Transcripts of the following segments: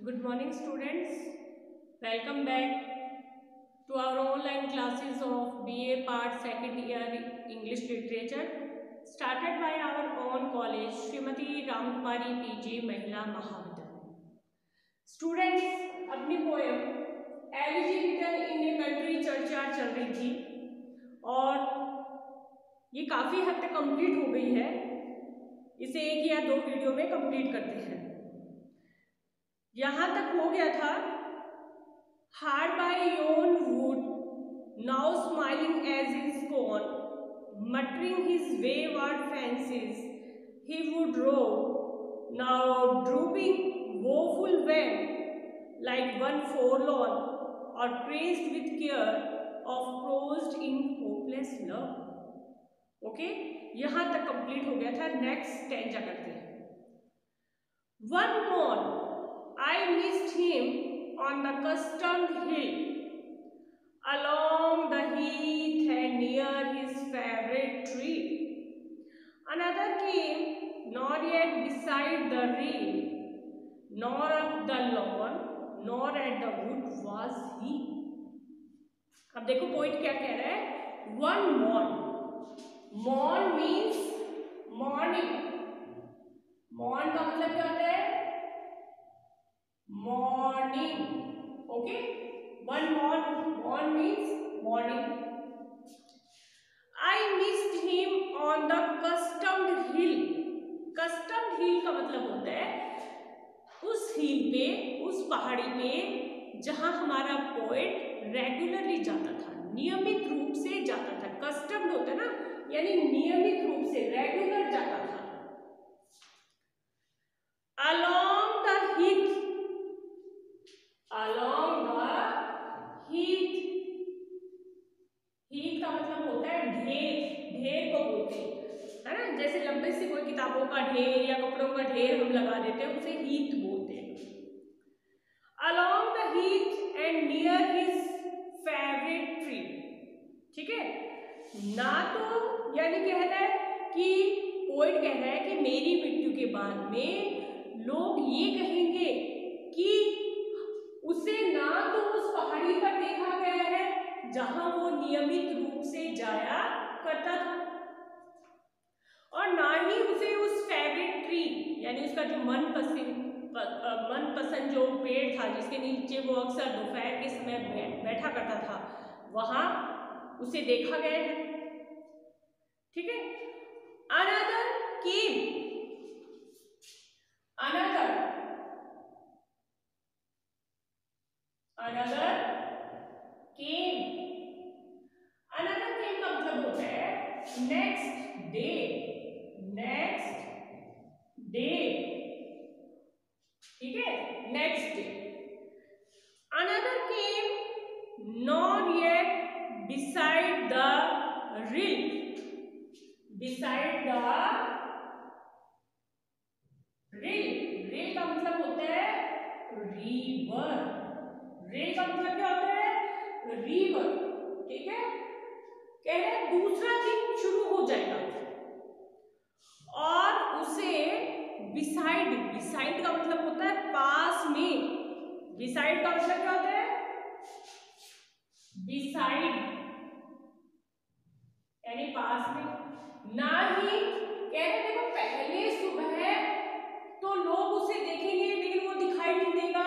Good morning, students. Welcome back to our online classes of BA Part Second Year English Literature, started by our own college, Srimati Ramkumari PG Mahila Mahavidyalaya. Students, अपनी poem elegy written in a country चर्चा चल रही थी और ये काफ़ी हद तक कंप्लीट हो गई है. इसे एक या दो वीडियो में कंप्लीट करते हैं. यहाँ तक हो गया था hard by yon wood, now smiling as is gone, muttering his wayward fancies, he would rove, now drooping woeful when, like one forlorn or crazed with care of closed in hopeless love. Okay, यहाँ तक complete हो गया था. Next stanza करते हैं. One more I missed him on the customed hill, along the heath and near his favorite tree. Another came, not yet beside the rail, nor up the lawn, nor at the wood was he. अब देखो poet क्या कह रहा है. One morn. Morn means morning. Morn का मतलब क्या होता है? Morning. Okay. One morn means morning. I missed him on the customed hill. Customed hill का मतलब होता है उस हिल पे, उस पहाड़ी पे जहां हमारा पोएट रेगुलरली जाता था, नियमित रूप से जाता था. कस्टम्ड होता है ना, यानी नियमित रूप से, रेगुलर जाता था. Along the heath. Along the heath. heath का मतलब होता है ढेर. ढेर को बोलते हैं, है ना. जैसे लंबे से कोई किताबों का ढेर या कपड़ों का ढेर हम लगा देते हैं, उसे heath बोलते हैं. Along the heath and near his favorite tree. ठीक है. ना तो यानी कह रहा है कि पोएट कह रहा है कि मेरी मृत्यु के बाद में लोग ये कहेंगे कि उसे ना तो उस पहाड़ी पर देखा गया है जहां वो नियमित रूप से जाया करता था, और ना ही उसे उस फेवरेट ट्री, यानी उसका जो मनपसंद जो पेड़ था जिसके नीचे वो अक्सर दोपहर के समय बैठा करता था, वहां उसे देखा गया है. ठीक है. अनदर केम. अनदर केम. अनदर केम का मतलब होता है नेक्स्ट डे. Next day. ठीक है. Next day. Another came not yet beside the rill. beside the rill. rill का मतलब होता है river. rill का मतलब क्या होता है? river. ठीक है. कह रहे दूसरा दिन शुरू हो जाएगा और उसे beside. beside का मतलब होता है पास में. beside का मतलब क्या होता है? beside यानी पास में. ना ही कह रहे देखो पहले सुबह तो लोग उसे देखेंगे, लेकिन वो दिखाई नहीं देगा.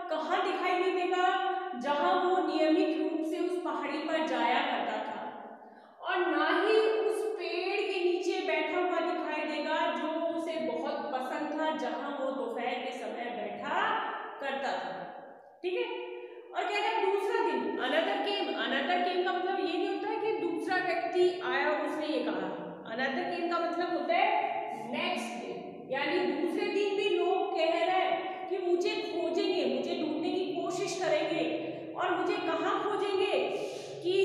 कहाँ दिखाई नहीं देगा? जहां वो नियमित रूप से उस पहाड़ी पर जाया करता था. और ना ही उस पेड़ के नीचे बैठा हुआ दिखाई देगा जो उसे बहुत पसंद था, जहां वो दोपहर के समय बैठा करता था. ठीक है. और कह रहे हैं दूसरा दिन. अनदर केम. अनदर केम का मतलब ये नहीं होता है कि दूसरा व्यक्ति आया और उसने ये कहा. अनदर केम का मतलब होता है नेक्स्ट डे, यानी दूसरे दिन भी लोग कह रहे हैं कि मुझे खोजेंगे, मुझे ढूंढने की कोशिश करेंगे. और मुझे कहाँ खोजेंगे? कि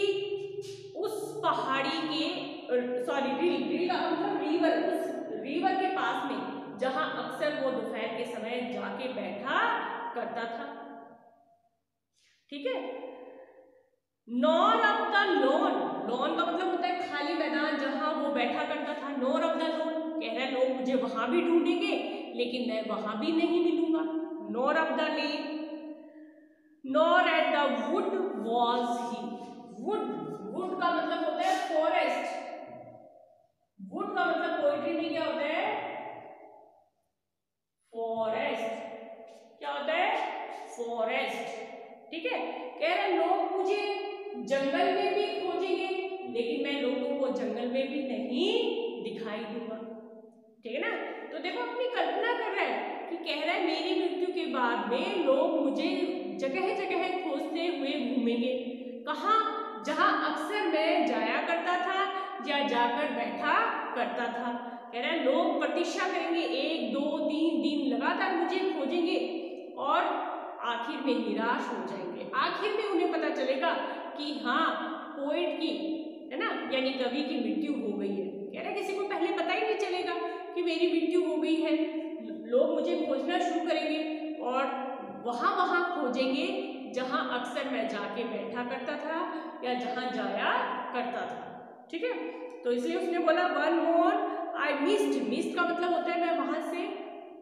उस पहाड़ी के, सॉरी, रिल का मतलब रिवर, उस रिवर के पास में जहां अक्सर वो दोपहर के समय जाके बैठा करता था. ठीक है. Nor of the lawn. Lawn का मतलब होता है खाली मैदान जहां वो बैठा करता था. नॉर ऑफ द लॉन कह रहे हैं लोग मुझे वहां भी ढूंढेंगे, लेकिन मैं वहां भी नहीं मिलूंगा. nor up the lane, nor at the wood was he. wood का मतलब होता है फॉरेस्ट। wood का मतलब पोइट्री में क्या होता है? फॉरेस्ट। क्या होता है? फॉरेस्ट। ठीक है, कह रहे लोग मुझे जंगल में भी खोजेंगे लेकिन मैं लोगों को जंगल में भी नहीं दिखाई दूंगा। ठीक है ना, तो देखो अपनी कल्पना कर रहा है कि कह रहा है मेरी मृत्यु के बाद में लोग मुझे जगह जगह खोजते हुए घूमेंगे। कहाँ? जहां अक्सर मैं जाया करता था या जाकर बैठा करता था। कह रहा है लोग प्रतीक्षा करेंगे, 1 2 3 दिन लगातार मुझे खोजेंगे और आखिर में निराश हो जाएंगे। आखिर में उन्हें पता चलेगा कि हाँ, पोएट की, है ना, यानी कवि की मृत्यु हो गई है। कह रहा है किसी को पहले पता ही नहीं चलेगा कि मेरी मृत्यु हो गई है। लोग मुझे खोजना शुरू करेंगे और वहां वहां खोजेंगे जहां अक्सर मैं जाके बैठा करता था या जहां जाया करता था। ठीक है, तो इसलिए उसने बोला वन मोर आई मिस्ड का मतलब होता है मैं वहां से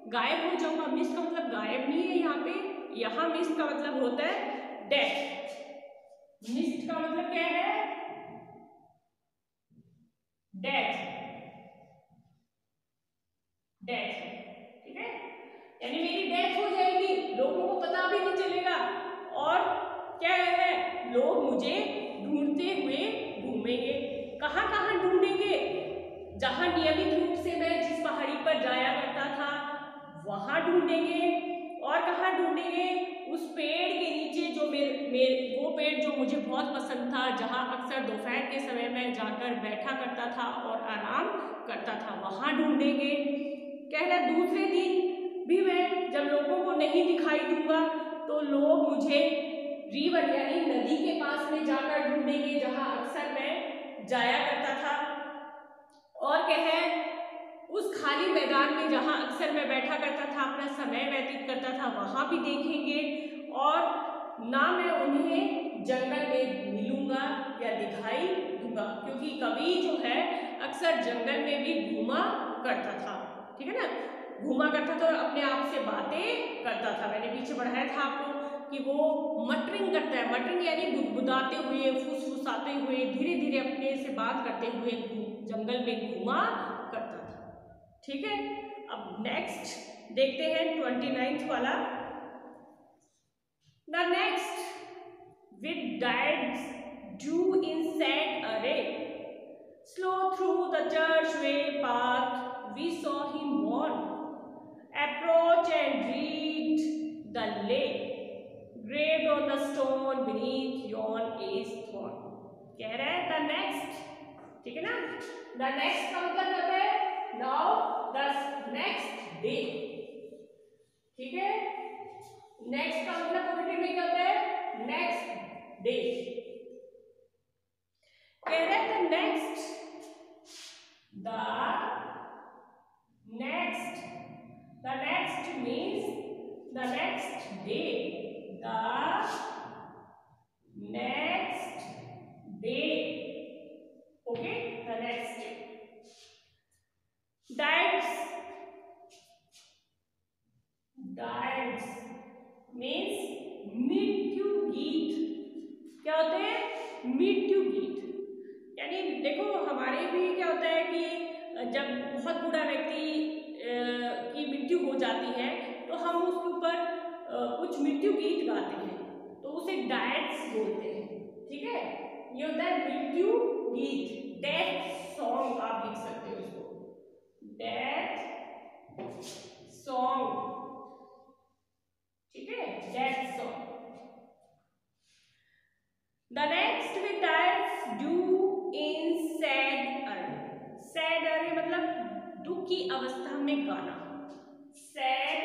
गायब हो जाऊंगा। मिस्ड का मतलब गायब नहीं है यहाँ पे, यहाँ मिस्ड का मतलब होता है डेथ। मिस्ड का मतलब क्या है? डेथ। डेथ, ठीक है, यानी मेरी डेथ हो जाएगी, लोगों को पता भी नहीं चलेगा और क्या है, लोग मुझे ढूंढते हुए घूमेंगे। कहाँ कहाँ ढूंढेंगे? जहां नियमित रूप से मैं जिस पहाड़ी पर जाया करता था वहां ढूंढेंगे। और कहाँ ढूंढेंगे? उस पेड़ के नीचे जो वो पेड़ जो मुझे बहुत पसंद था, जहां अक्सर दोपहर के समय में जाकर बैठा करता था और आराम करता था, वहां ढूंढेंगे। कह रहा दूसरे दिन भी मैं जब लोगों को नहीं दिखाई दूंगा तो लोग मुझे रिवर यानी नदी के पास में जाकर ढूंढेंगे जहां अक्सर मैं जाया करता था। और कहे उस खाली मैदान में जहां अक्सर मैं बैठा करता था, अपना समय व्यतीत करता था, वहां भी देखेंगे। और ना मैं उन्हें जंगल में मिलूंगा या दिखाई दूंगा, क्योंकि कवि जो है अक्सर जंगल में भी घूमा करता था। ठीक है ना, घूमा करता था और अपने आप से बातें करता था। मैंने पीछे बढ़ाया था आपको कि वो मटरिंग करता है। मटरिंग यानी गुदगुदाते हुए, फुसफुसाते हुए, धीरे धीरे अपने से बात करते हुए जंगल में घूमा करता था। ठीक है, अब नेक्स्ट देखते हैं 29th वाला। The next with dirges due in sad array slow through the church way path we saw him वॉन approach and read the lay graved on the stone beneath yon is thorn। कह रहा है the next, ठीक है ना, the next का मतलब होता है now the next day। ठीक है, next का मतलब पोएट्री में क्या होता है? next day। कह रहा है the next means the next day, the next day, okay, the next day। Diets means मृत्यु गीत। क्या होते हैं? मृत्यु गीत। यानी देखो हमारे भी क्या होता है कि जब बहुत बूढ़ा व्यक्ति की मृत्यु हो जाती है तो हम उसके ऊपर कुछ मृत्यु गीत गाते हैं, तो उसे डायट्स बोलते हैं। ठीक है, ये होता है मृत्यु गीत, डेथ सॉन्ग आप लिख सकते हो इसको, डेथ सॉन्ग। ठीक है, death song. The next with diets due in sad अरे। सैड अरे मतलब दुख की अवस्था में गाना। सैड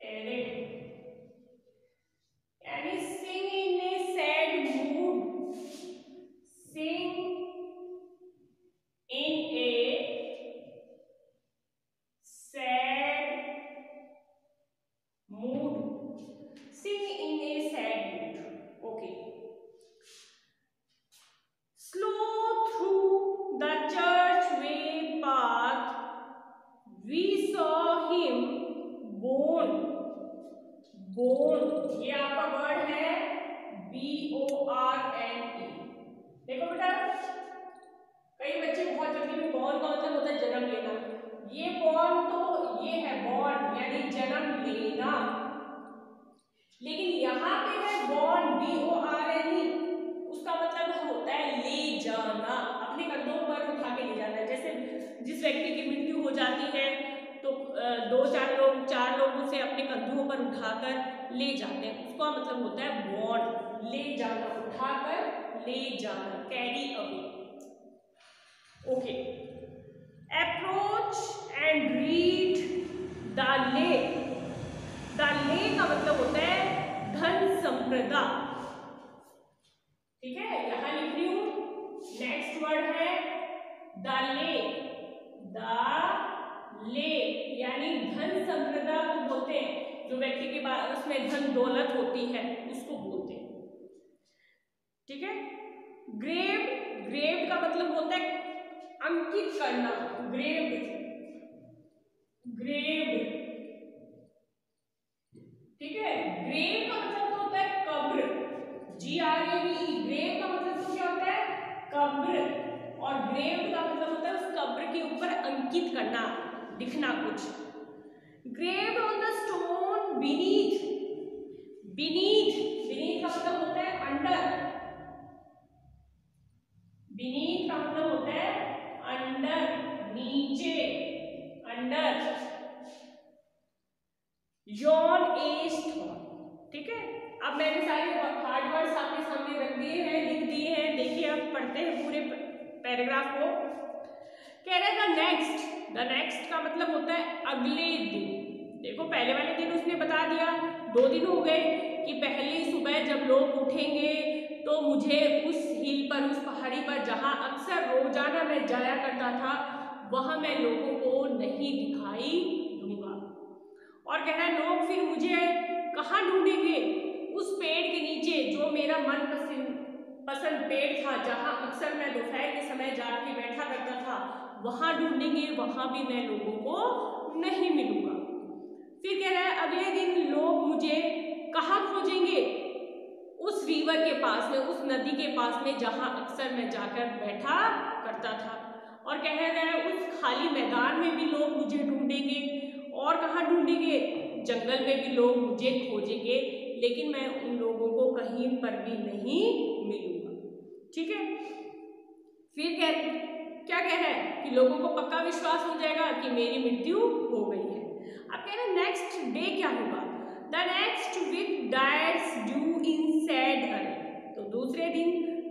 अरे यानी sing in a sad mood, sing in a sad mood, sing in a sad mood. Okay, slow through the church way path आपका वर्ड है BORNE। देखो बेटा, कई बच्चे बहुत जल्दी में बॉर्न का मतलब होता है जन्म लेना। ये बॉर्न तो ये है बॉर्न यानी जन्म लेना, लेकिन यहाँ पे है बॉर्न BORNE, उसका मतलब होता है ले जाना, अपने कंधों पर उठा के ले जाना। जैसे जिस व्यक्ति की मृत्यु हो जाती है तो दो चार लोग उसे अपने कंधों पर उठाकर ले जाते हैं, उसका मतलब होता है बॉर्न, ले जाना, उठाकर ले जाना, carry away. Okay, approach and read the lake. The lake का मतलब होता है धन संप्रदा। ठीक है, यहां लिख रही हूं, नेक्स्ट वर्ड है द लेक। द लेक यानी धन संप्रदा को बोलते हैं, जो व्यक्ति के पास उसमें धन दौलत होती है उसको बोलते हैं। ठीक है, ग्रेव्ड का मतलब होता है अंकित करना, ग्रेव्ड। ठीक है, ग्रेव का मतलब तो होता है कब्र, GRAVE। ग्रेव का मतलब तो क्या होता है, कब्र, और ग्रेव का मतलब होता है उस कब्र के ऊपर अंकित करना, लिखना कुछ। Graved on the stone beneath. Beneath का मतलब होता है अंडर। बीनीथ का मतलब होता है अंडर, नीचे, अंडर। Yon as थॉन। ठीक है, अब मैंने सारे हार्ड वर्ड्स आपके सामने रख दिए हैं, लिख दिए हैं। देखिए, अब पढ़ते हैं पूरे पैराग्राफ को। कह रहे द नेक्स्ट का मतलब होता है अगले दिन। देखो, पहले वाले दिन उसने बता दिया, 2 दिन हो गए कि पहली सुबह जब लोग उठेंगे तो मुझे उस हिल पर, उस पहाड़ी पर जहां अक्सर रोजाना मैं जाया करता था, वहां मैं लोगों को नहीं दिखाई दूंगा। और कह रहा है लोग फिर मुझे कहाँ ढूंढेंगे, उस पेड़ के नीचे जो मेरा मनपसंद पेड़ था, जहां अक्सर मैं दोपहर के समय जाके बैठा करता था, वहां ढूंढेंगे, वहां भी मैं लोगों को नहीं मिलूंगा। फिर कह रहा है अगले दिन लोग मुझे कहाँ खोजेंगे, उस रिवर के पास में, उस नदी के पास में जहां अक्सर मैं जाकर बैठा करता था। और कह रहा है उस खाली मैदान में भी लोग मुझे ढूंढेंगे, और कहाँ ढूंढेंगे, जंगल में भी लोग मुझे खोजेंगे, लेकिन मैं उन लोगों को कहीं पर भी नहीं मिलूंगा। ठीक है, फिर क्या कह रहा है कि लोगों को पक्का विश्वास हो जाएगा कि मेरी मृत्यु हो गई है। अब कह रहे हैं नेक्स्ट डे क्या होगा, the next with dirges due in sad array. तो दूसरे दिन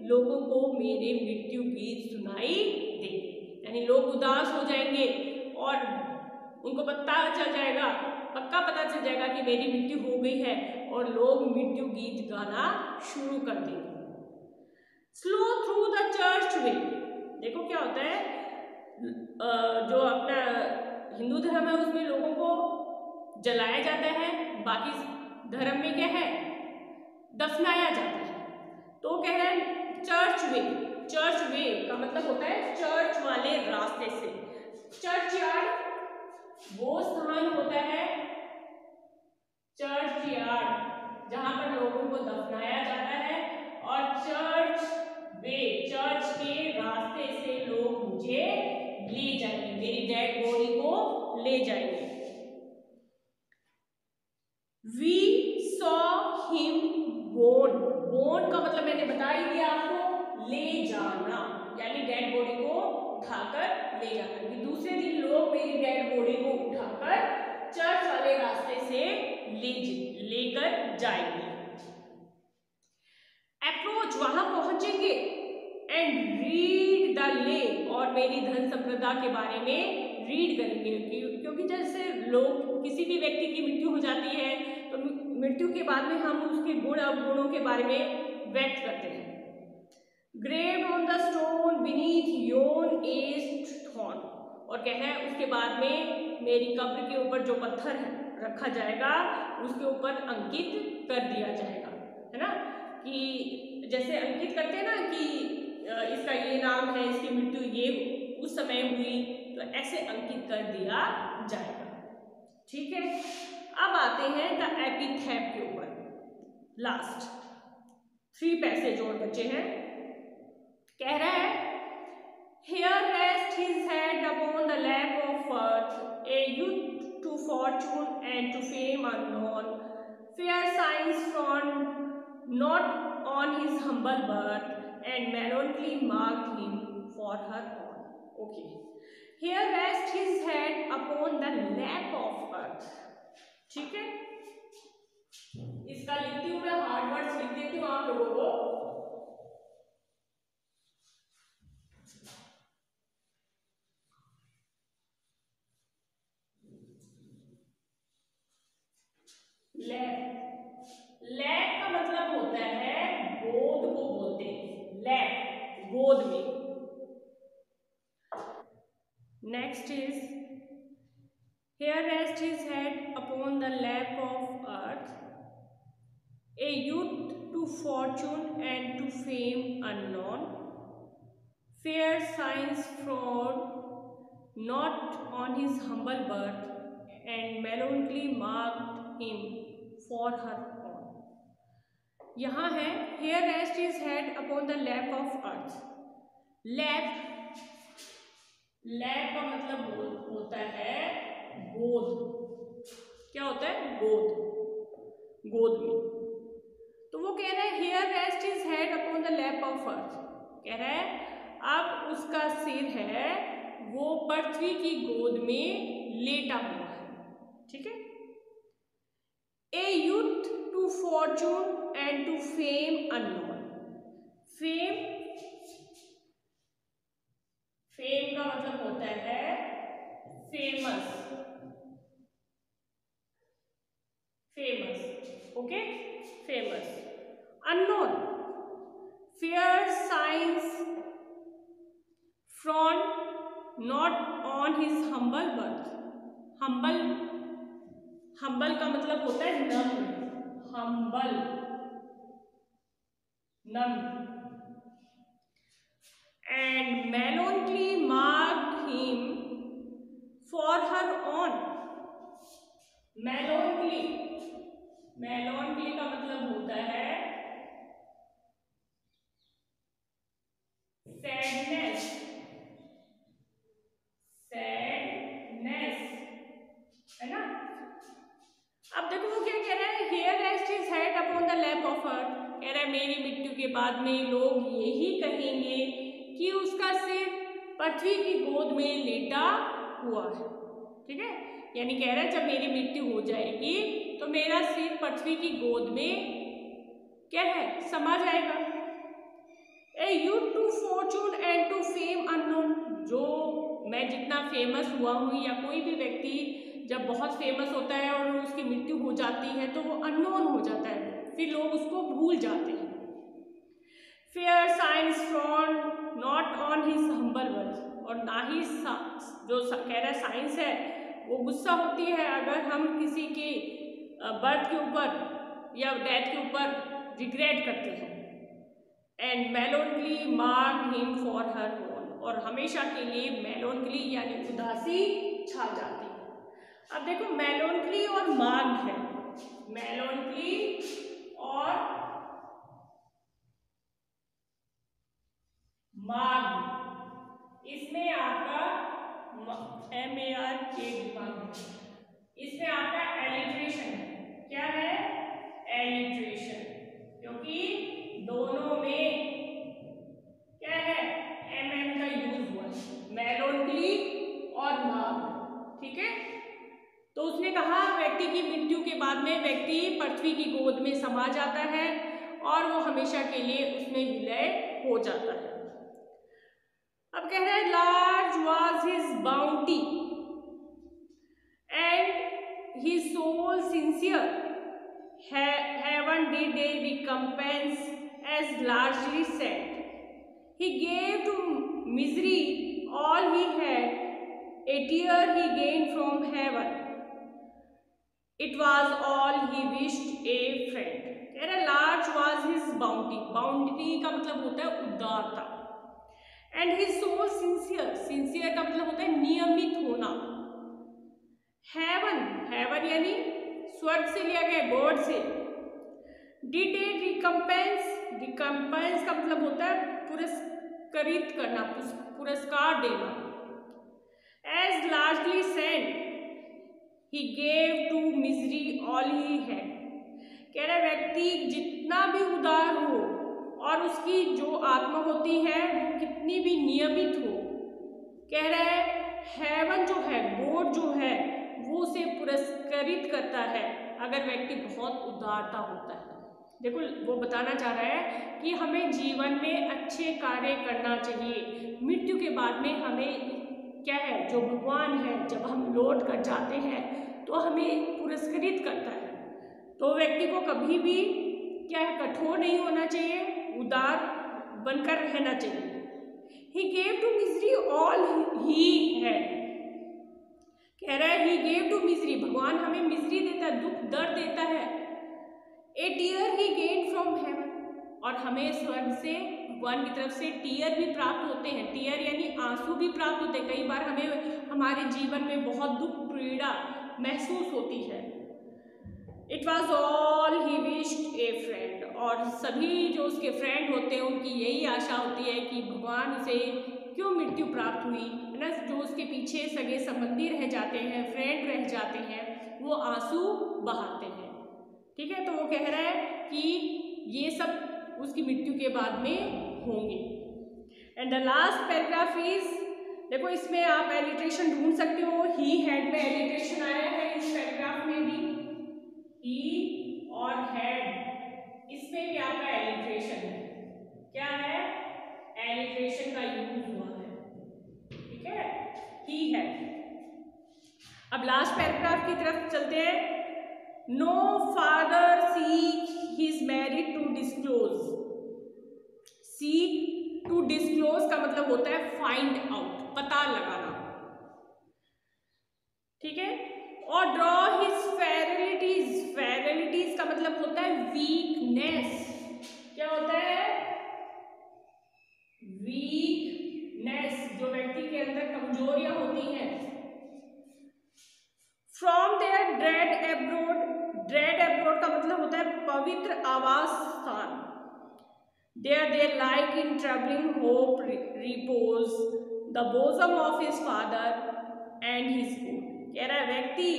लोगों को मेरे मृत्यु गीत सुनाई देंगे, यानी लोग उदास हो जाएंगे और उनको पक्का पता चल जाएगा कि मेरी मृत्यु हो गई है, और लोग मृत्यु गीत गाना शुरू कर देंगे। स्लो थ्रू द चर्च वे। देखो क्या होता है, जो अपना हिंदू धर्म है उसमें लोगों को जलाया जाता है, बाकी धर्म में क्या है, दफनाया जाता है। तो कह रहे हैं चर्च वे का मतलब होता है चर्च वाले रास्ते से। चर्च यार्ड वो स्थान होता है, चर्च यार्ड, जहां पर लोगों को दफनाया जाता है, और चर्च के रास्ते से लोग मुझे ले जाएंगे, मेरी डेड बॉडी को ले जाएंगे। वी सॉ हिम बोन का मतलब मैंने बता ही दिया आपको, ले जाना, यानी डेड बॉडी को उठाकर ले जाना। कि दूसरे दिन लोग मेरी डेड बॉडी को उठाकर चर्च वाले रास्ते से लेकर जाएंगे। अप्रोच, वहां पहुंचेंगे, एंड रीड द लेक, और मेरी धन संपदा के बारे में रीड करेंगे। क्योंकि जैसे लोग, किसी भी व्यक्ति की मृत्यु हो जाती है तो मृत्यु के बाद में हम उसके गुण अवगुणों के बारे में व्यक्त करते हैं। Graved on the stone beneath yon aged thorn, और कह है उसके बाद में मेरी कब्र के ऊपर जो पत्थर है रखा जाएगा, उसके ऊपर अंकित कर दिया जाएगा, है ना, कि जैसे अंकित करते हैं ना कि इसका ये नाम है, इसकी मृत्यु ये उस समय हुई, तो ऐसे अंकित कर दिया जाएगा। ठीक है, अब आते हैं द एपिथेट के ऊपर। लास्ट 3 पैसेज और बचे हैं। कह रहा है Here rests his head upon the lap of earth, a youth to fortune and to fame unknown. Fair signs front not on his humble birth, and melancholy marked him for her own. Okay. Here rests his head upon the lap of earth. ठीक है, इसका लिखती हूँ मैं, hard words लिख देती हूँ आप लोगों को। लैप, लैप का मतलब होता है गोद को बोलते हैं, लैप गोद में। Next is here rests his head upon the lap of earth, a youth to fortune and to fame unknown, fair signs fraud not on his humble birth, and melancholy marked him for her own. यहाँ है here rests his head upon the lap of earth. Lap, lap का मतलब होता है गोद। क्या होता है? गोद, गोद में। तो वो कह रहा है here rests his head upon the lap of earth, कह रहा है अब उसका सिर है वो पृथ्वी की गोद में लेटा हुआ है। ठीक है। A youth to fortune and to fame unknown. Fame, fame का मतलब होता है famous, famous, okay, famous. Unknown, fair science from not on his humble birth. Humble, humble का मतलब होता है नम्र, हम्बल, नम्र। And melancholy marked him for her own. melancholy, melancholy का मतलब होता है सैडनेस, सैडनेस, है ना। अब देखो वो क्या कह रहा है, here rests his head upon the lap of earth, कह रहा है मेरी मृत्यु के बाद में लोग यही कहेंगे कि उसका सिर पृथ्वी की गोद में लेटा हुआ है। ठीक है, यानी कह रहा है जब मेरी मृत्यु हो जाएगी तो मेरा सिर पृथ्वी की गोद में क्या है, समा जाएगा। ए youth to fortune and to fame unknown, जो मैं जितना फेमस हुआ हूँ या कोई भी व्यक्ति जब बहुत फेमस होता है और उसकी मृत्यु हो जाती है तो वो अननोन हो जाता है, फिर लोग उसको भूल जाते हैं। Fair science from not on his humble worth, और ना ही जो कह रहा है साइंस है वो गुस्सा होती है अगर हम किसी के बर्थ के ऊपर या डेथ के ऊपर रिग्रेट करते हैं। And melancholy marked him for her own, और हमेशा के लिए melancholy यानी उदासी छा जाती है। अब देखो melancholy और marked है, melancholy और marked, इसमें आपका MARK दिमाग, इसमें आपका एलिट्रेशन है। क्या है? एलिट्रेशन, क्योंकि दोनों में क्या है, MM का यूज हुआ है, melancholy और marked। ठीक है, तो उसने कहा व्यक्ति की मृत्यु के बाद में व्यक्ति पृथ्वी की गोद में समा जाता है और वो हमेशा के लिए उसमें विलय हो जाता है। अब कह रहा है large was his bounty and his soul sincere, heaven did a recompense as largely sent. He gave to misery all he had, a tear he gained from heaven. It was all he wished a friend. कह रहा large was his bounty. Bounty का मतलब होता है उदारता। And his soul sincere. Sincere का मतलब होता है नियमित होना। Heaven, heaven यानी स्वर्ग से लिया गया, गॉड से। डिड ए रिकम्पेंस, रिकम्पेंस का मतलब होता है पुरस्कृत करना, पुरस्कार देना। As largely send he gave to misery all he had, कह रहा व्यक्ति जितना भी उदार हो और उसकी जो आत्मा होती है वो कितनी भी नियमित हो, कह रहा है हेवन जो है, गॉड जो है वो उसे पुरस्कृत करता है अगर व्यक्ति बहुत उदारता होता है। देखो वो बताना चाह रहा है कि हमें जीवन में अच्छे कार्य करना चाहिए। मृत्यु के बाद में हमें क्या है, जो भगवान है जब हम लौट कर जाते हैं तो हमें पुरस्कृत करता है। तो व्यक्ति को कभी भी क्या है, कठोर नहीं होना चाहिए, उदार बनकर रहना चाहिए। He gave to misery all he had, कह रहा है he gave to misery, भगवान हमें मिजरी देता है, दुख दर्द देता है। A tear he gained from heaven, और हमें स्वर्ग से, भगवान की तरफ से टीयर भी प्राप्त होते हैं। टीयर यानी आंसू भी प्राप्त होते हैं। कई बार हमें हमारे जीवन में बहुत दुख पीड़ा महसूस होती है। It was all he wished a friend, और सभी जो उसके फ्रेंड होते हैं उनकी यही आशा होती है कि भगवान उसे क्यों मृत्यु प्राप्त हुई है ना। जो उसके पीछे सगे संबंधी रह जाते हैं, फ्रेंड रह जाते हैं, वो आंसू बहाते हैं। ठीक है, तो वो कह रहा है कि ये सब उसकी मृत्यु के बाद में होंगे। And the last paragraph is, देखो इसमें आप एलिट्रेशन ढूंढ सकते हो। ही हैड में एलिट्रेशन आया है इस पैराग्राफ में भी, ही और हैड, इसमें भी आपका एलिट्रेशन है। क्या है, एलिट्रेशन का यूज हुआ है। ठीक है, ही हैड। अब लास्ट पैराग्राफ की तरफ चलते हैं। No farther seek his merits to disclose, seek to disclose का मतलब होता है फाइंड आउट, पता लगाना। ठीक है, और ड्रॉ हिज फेरलिटीज, फेरलिटीज का मतलब होता है वीकनेस। क्या होता है, वीकनेस, जो व्यक्ति के अंदर कमजोरियां होती हैं। From their dread abode, dread abode का मतलब होता है पवित्र आवास स्थान। There they alike in trembling hope repose the bosom of his father and his God, कह रहा है व्यक्ति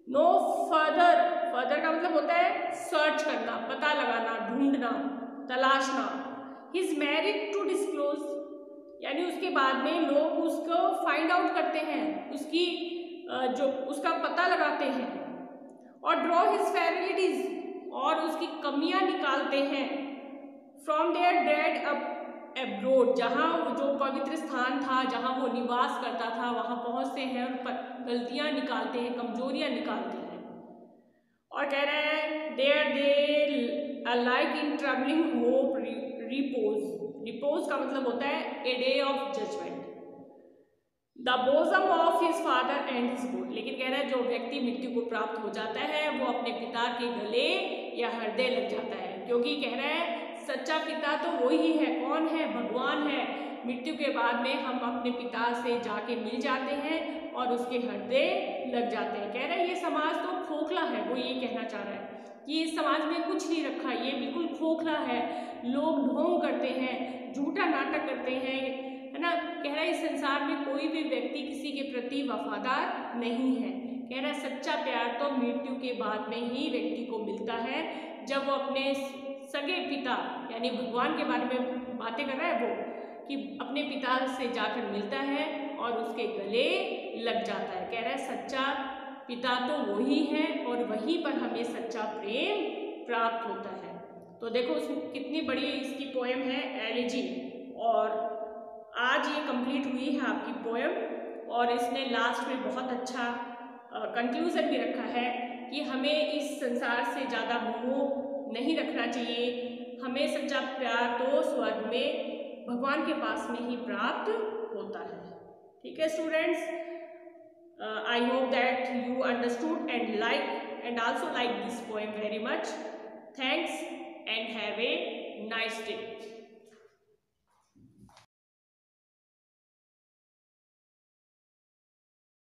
नो फर्दर, फर्दर का मतलब होता है सर्च करना, पता लगाना, ढूंढना, तलाशना। हिज मैरिड टू डिस्क्लोज, यानी उसके बाद में लोग उसको फाइंड आउट करते हैं, उसकी जो उसका पता लगाते हैं। और ड्रॉ हिज फेरलिटीज, और उसकी कमियां निकालते हैं। फ्रॉम देयर ड्रेड एब्रोड, जहाँ जो पवित्र स्थान था, जहाँ वो निवास करता था, वहाँ पहुँचते हैं और गलतियाँ निकालते हैं, कमजोरियाँ निकालते हैं। और कह रहे हैं there they alike in trembling hope repose, repose का मतलब होता है a day of judgement. The bosom of his father and his God, लेकिन कह रहा है जो व्यक्ति मृत्यु को प्राप्त हो जाता है वो अपने पिता के गले या हृदय लग जाता है, क्योंकि कह रहा है सच्चा पिता तो वही है, कौन है, भगवान है। मृत्यु के बाद में हम अपने पिता से जाके मिल जाते हैं और उसके हृदय लग जाते हैं। कह रहा है ये समाज तो खोखला है, वो ये कहना चाह रहा है कि इस समाज में कुछ नहीं रखा, ये बिल्कुल खोखला है। लोग ढोंग करते हैं, झूठा नाटक करते हैं, है ना। कह रहा है इस संसार में कोई भी व्यक्ति किसी के प्रति वफादार नहीं है। कह रहा है सच्चा प्यार तो मृत्यु के बाद में ही व्यक्ति को मिलता है, जब वो अपने सगे पिता यानी भगवान के बारे में बातें कर रहा है वो, कि अपने पिता से जाकर मिलता है और उसके गले लग जाता है। कह रहा है सच्चा पिता तो वही है और वहीं पर हमें सच्चा प्रेम प्राप्त होता है। तो देखो कितनी बड़ी इसकी पोएम है एलिजी, और आज ये कंप्लीट हुई है आपकी पोएम। और इसने लास्ट में बहुत अच्छा कंक्लूजन भी रखा है कि हमें इस संसार से ज़्यादा मोह नहीं रखना चाहिए, हमें सच्चा प्यार तो स्वर्ग में भगवान के पास में ही प्राप्त होता है। ठीक है students, I hope that you understood and also like this poem very much. Thanks and have a nice day.